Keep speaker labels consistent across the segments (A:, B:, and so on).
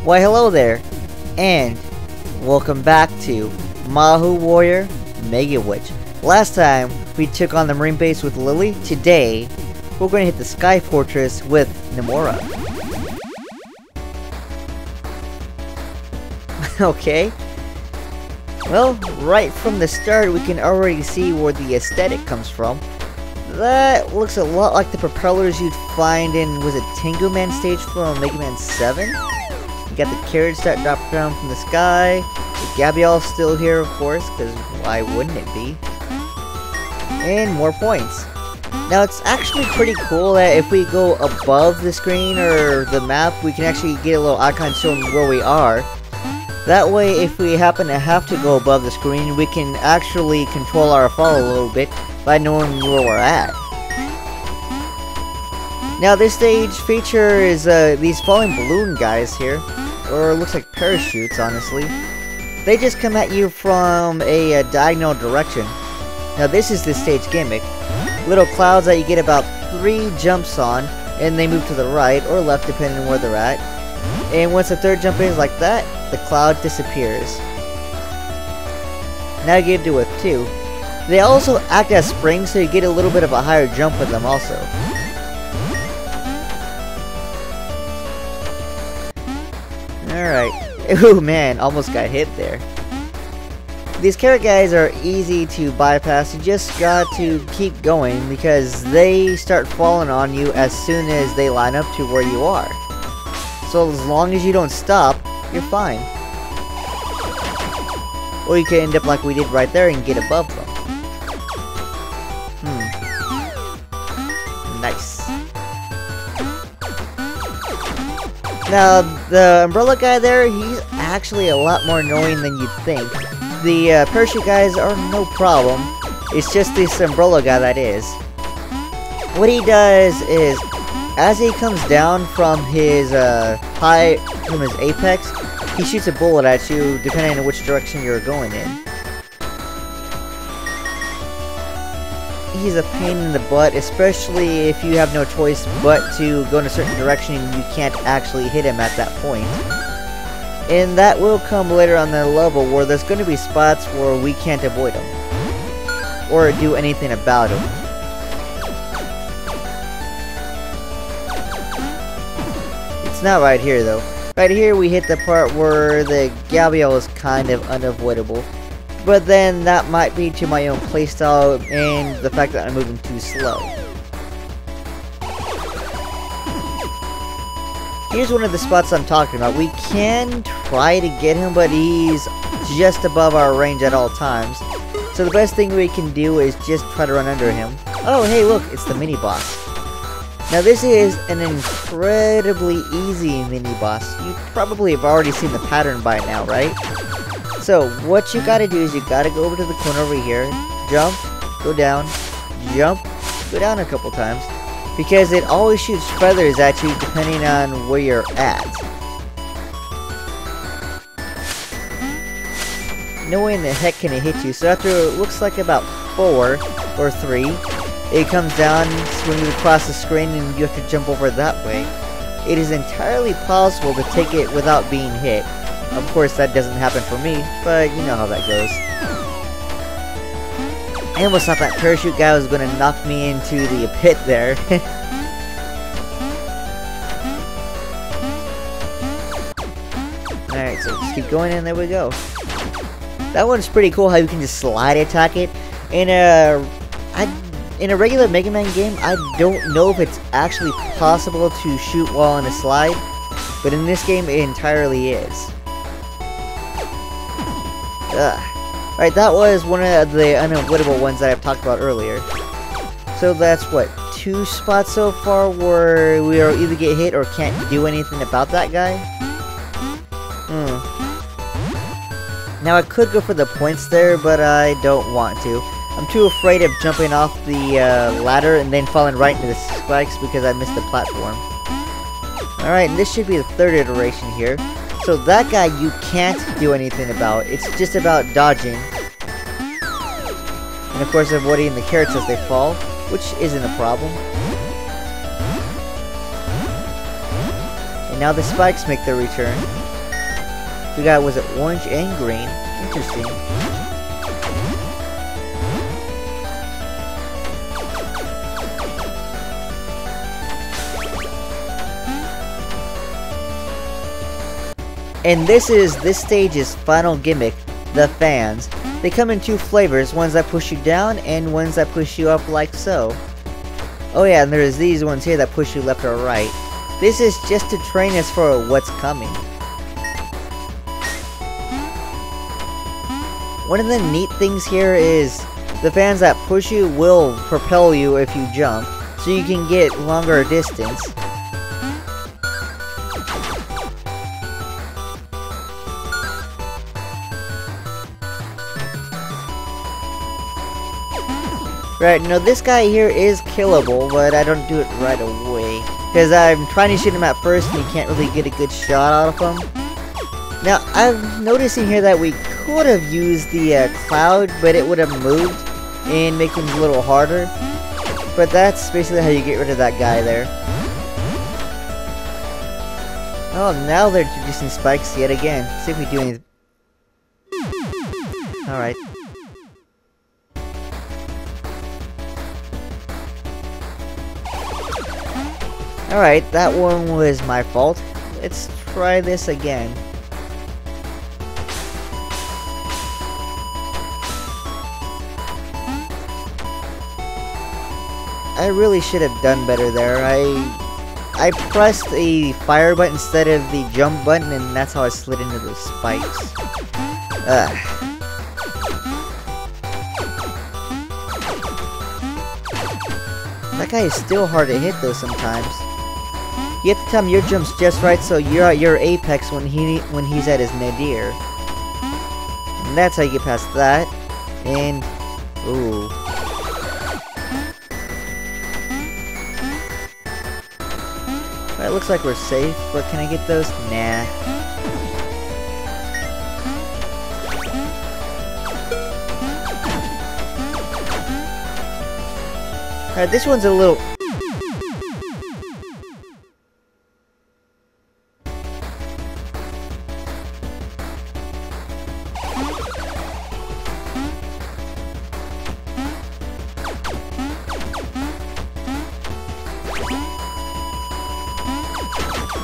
A: Why hello there, and welcome back to Mahou Warrior Mega Witch. Last time we took on the marine base with Lily. Today we're going to hit the Sky Fortress with Namora. Okay. Well, right from the start we can already see where the aesthetic comes from. That looks a lot like the propellers you'd find in, was it Tengu Man stage from Mega Man 7? You got the carrots that drop down from the sky. The Gabrielle's still here, of course, because why wouldn't it be? And more points. Now, it's actually pretty cool that if we go above the screen or the map, we can actually get a little icon showing where we are. That way, if we happen to have to go above the screen, we can actually control our fall a little bit by knowing where we're at. Now, this stage features these falling balloon guys here, or it looks like parachutes, honestly. They just come at you from a diagonal direction. Now, this is the stage gimmick. Little clouds that you get about 3 jumps on, and they move to the right or left depending on where they're at. And once the third jump is like that, the cloud disappears. Now you get to with 2. They also act as springs, so you get a little bit of a higher jump with them also. Alright. Ooh man, almost got hit there. These carrot guys are easy to bypass. You just got to keep going because they start falling on you as soon as they line up to where you are. So as long as you don't stop, you're fine. Or you can end up like we did right there and get above them. Nice. Now, the umbrella guy there, he's actually a lot more annoying than you'd think. The parachute guys are no problem. It's just this umbrella guy that is. What he does is, as he comes down from his apex, he shoots a bullet at you depending on which direction you're going in. He's a pain in the butt, especially if you have no choice but to go in a certain direction and you can't actually hit him at that point. And that will come later on the level where there's going to be spots where we can't avoid him or do anything about him. It's not right here though. Right here we hit the part where the Gabrielle is kind of unavoidable. But then that might be to my own playstyle and the fact that I'm moving too slow. Here's one of the spots I'm talking about. We can try to get him, but he's just above our range at all times. So the best thing we can do is just try to run under him. Oh, hey, look, it's the mini-boss. Now this is an incredibly easy mini-boss. You probably have already seen the pattern by now, right? So what you gotta do is you gotta go over to the corner over here, jump, go down a couple times. Because it always shoots feathers at you depending on where you're at. No way in the heck can it hit you. So after it looks like about 4 or 3, it comes down, swings across the screen, and you have to jump over that way. It is entirely possible to take it without being hit. Of course that doesn't happen for me, but you know how that goes. I almost thought that parachute guy was going to knock me into the pit there. Alright, so just keep going and there we go. That one's pretty cool how you can just slide attack it. In a regular Mega Man game, I don't know if it's actually possible to shoot while in a slide. But in this game, it entirely is. Alright, that was one of the unavoidable ones that I've talked about earlier. So that's what, 2 spots so far where we either get hit or can't do anything about that guy? Now I could go for the points there, but I don't want to. I'm too afraid of jumping off the ladder and then falling right into the spikes because I missed the platform. Alright, and this should be the 3rd iteration here. So that guy you can't do anything about. It's just about dodging. And of course avoiding the carrots as they fall, which isn't a problem. And now the spikes make their return. We got, was it orange and green? Interesting. And this stage's final gimmick, the fans. They come in two flavors, ones that push you down and ones that push you up like so. Oh yeah, and there's these ones here that push you left or right. This is just to train us for what's coming. One of the neat things here is the fans that push you will propel you if you jump, so you can get longer distance. Right, now this guy here is killable, but I don't do it right away. Because I'm trying to shoot him at first and you can't really get a good shot out of him. Now, I'm noticing here that we could have used the cloud, but it would have moved and make things a little harder. But that's basically how you get rid of that guy there. Oh, now they're introducing spikes yet again. See if we do anything. Alright. Alright, that one was my fault. Let's try this again. I really should have done better there. I pressed the fire button instead of the jump button, and that's how I slid into those spikes. That guy is still hard to hit though sometimes. You have to time your jumps just right so you're at your apex when he's at his nadir. And that's how you get past that. And ooh. Alright, looks like we're safe, but can I get those? Nah. Alright, this one's a little...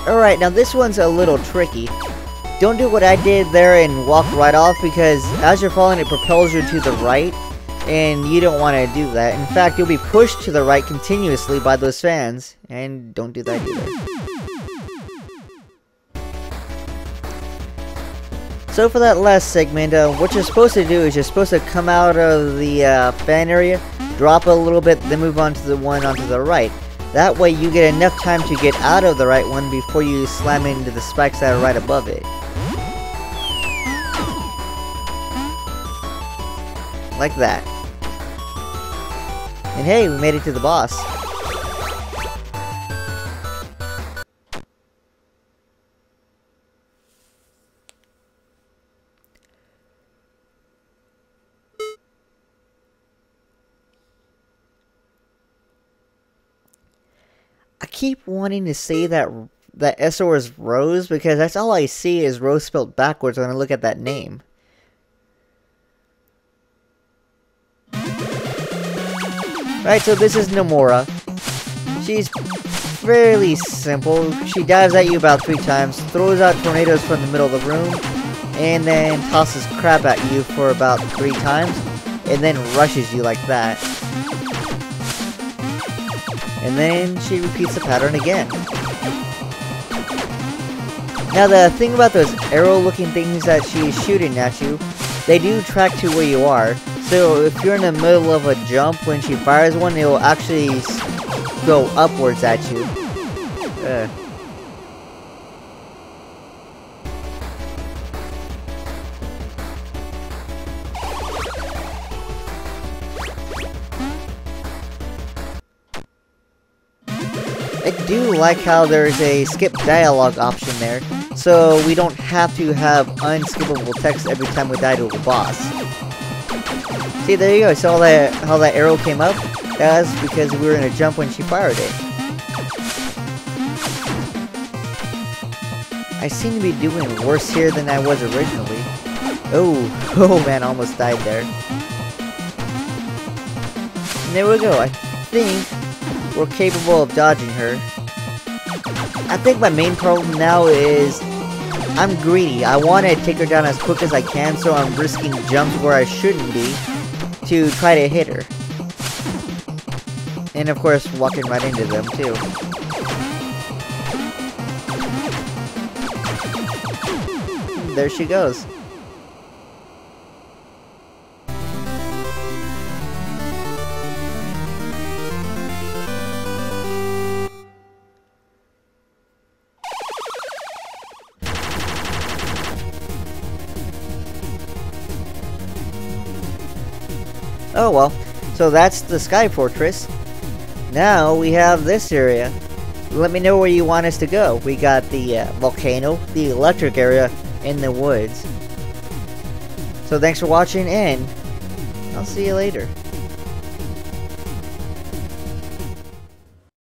A: Alright, now this one's a little tricky. Don't do what I did there and walk right off, because as you're falling it propels you to the right, and you don't want to do that. In fact, you'll be pushed to the right continuously by those fans, and don't do that either. So for that last segment, what you're supposed to do is you're supposed to come out of the fan area, drop a little bit, then move on to the one onto the right. That way you get enough time to get out of the right one before you slam into the spikes that are right above it. Like that. And hey, we made it to the boss. I keep wanting to say that SR is Rose, because that's all I see is Rose spelled backwards when I look at that name. Right, so this is Nomura. She's fairly simple. She dives at you about 3 times, throws out tornadoes from the middle of the room, and then tosses crap at you for about 3 times, and then rushes you like that. And then she repeats the pattern again. Now the thing about those arrow-looking things that she's shooting at you, they do track to where you are. So if you're in the middle of a jump when she fires one, it will actually go upwards at you. I do like how there's a skip dialogue option there, so we don't have to have unskippable text every time we die to a boss. See, there you go. See how that arrow came up? That's because we were in a jump when she fired it. I seem to be doing worse here than I was originally. Oh man, almost died there. And there we go. I think we're capable of dodging her. I think my main problem now is I'm greedy. I want to take her down as quick as I can, so I'm risking jumps where I shouldn't be to try to hit her. And of course, walking right into them too. There she goes. Oh well, so that's the Sky Fortress. Now we have this area. Let me know where you want us to go. We got the volcano, the electric area, and the woods. So thanks for watching, and I'll see you later.